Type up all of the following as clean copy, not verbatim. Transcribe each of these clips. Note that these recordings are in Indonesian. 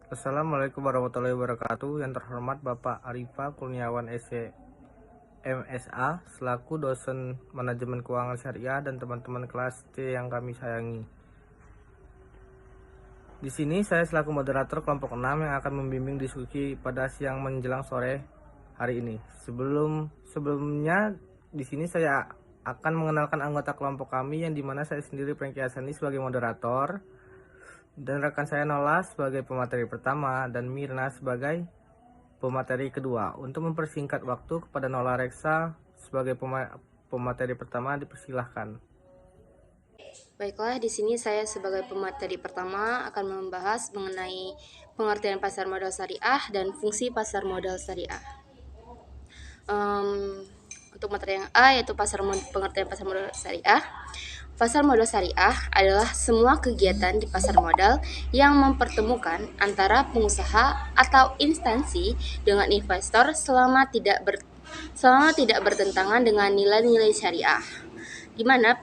Assalamualaikum warahmatullahi wabarakatuh. Yang terhormat Bapak Arifa Kurniawan SC MSA selaku dosen manajemen keuangan syariah dan teman-teman kelas C yang kami sayangi. Di sini saya selaku moderator kelompok 6 yang akan membimbing diskusi pada siang menjelang sore hari ini. Sebelumnya di sini saya akan mengenalkan anggota kelompok kami yang dimana saya sendiri Franky Hasani sebagai moderator dan rekan saya Nola sebagai pemateri pertama dan Mirna sebagai pemateri kedua. Untuk mempersingkat waktu kepada Nola Reksa sebagai pemateri pertama dipersilahkan. Baiklah, di sini saya sebagai pemateri pertama akan membahas mengenai pengertian pasar modal syariah dan fungsi pasar modal syariah. Untuk materi yang A yaitu pengertian pasar modal syariah. Pasar modal syariah adalah semua kegiatan di pasar modal yang mempertemukan antara pengusaha atau instansi dengan investor selama tidak bertentangan dengan nilai-nilai syariah. Di mana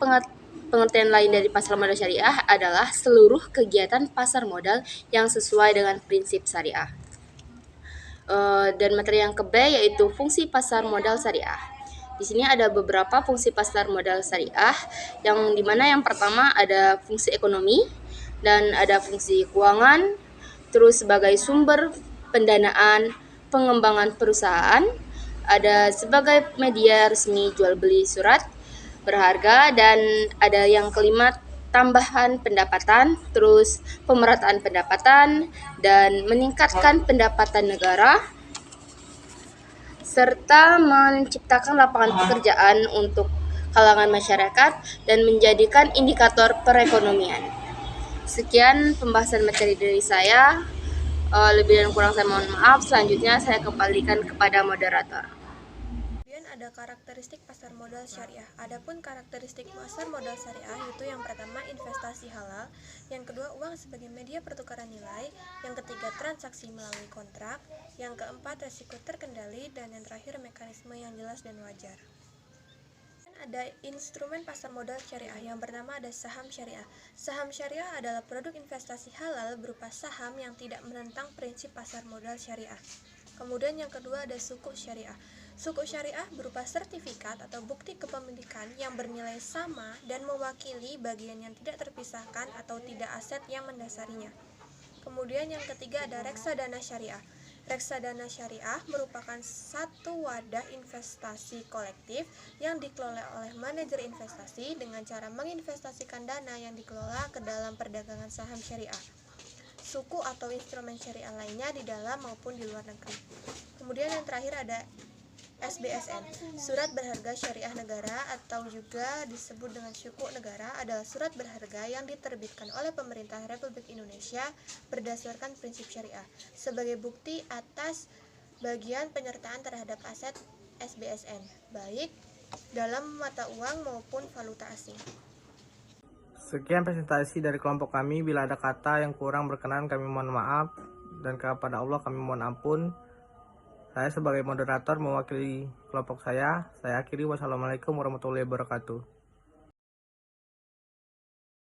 pengertian lain dari pasar modal syariah adalah seluruh kegiatan pasar modal yang sesuai dengan prinsip syariah. Dan materi yang ke B yaitu fungsi pasar modal syariah. Di sini ada beberapa fungsi pasar modal syariah, yang dimana yang pertama ada fungsi ekonomi dan ada fungsi keuangan, terus sebagai sumber pendanaan pengembangan perusahaan, ada sebagai media resmi jual beli surat berharga, dan ada yang kelima tambahan pendapatan, terus pemerataan pendapatan dan meningkatkan pendapatan negara, serta menciptakan lapangan pekerjaan untuk kalangan masyarakat dan menjadikan indikator perekonomian. Sekian pembahasan materi dari saya. Lebih dan kurang saya mohon maaf. Selanjutnya saya kembalikan kepada moderator. Kemudian ada karakteristik pasar modal syariah. Adapun karakteristik pasar modal syariah yaitu yang pertama investasi halal, yang kedua uang sebagai media pertukaran nilai, yang ketiga transaksi melalui kontrak, yang keempat resiko terkendali, dan yang terakhir mekanisme yang jelas dan wajar. Ada instrumen pasar modal syariah yang bernama ada saham syariah. Saham syariah adalah produk investasi halal berupa saham yang tidak menentang prinsip pasar modal syariah. Kemudian yang kedua ada suku syariah. Suku syariah berupa sertifikat atau bukti kepemilikan yang bernilai sama dan mewakili bagian yang tidak terpisahkan atau tidak aset yang mendasarinya. Kemudian yang ketiga ada reksadana syariah. Reksadana syariah merupakan satu wadah investasi kolektif yang dikelola oleh manajer investasi dengan cara menginvestasikan dana yang dikelola ke dalam perdagangan saham syariah, suku atau instrumen syariah lainnya di dalam maupun di luar negeri. Kemudian yang terakhir ada SBSN, Surat Berharga Syariah Negara atau juga disebut dengan Syuku Negara, adalah surat berharga yang diterbitkan oleh pemerintah Republik Indonesia berdasarkan prinsip syariah sebagai bukti atas bagian penyertaan terhadap aset SBSN, baik dalam mata uang maupun valuta asing. Sekian presentasi dari kelompok kami. Bila ada kata yang kurang berkenan kami mohon maaf dan kepada Allah kami mohon ampun. Saya sebagai moderator mewakili kelompok saya akhiri. Wassalamualaikum warahmatullahi wabarakatuh.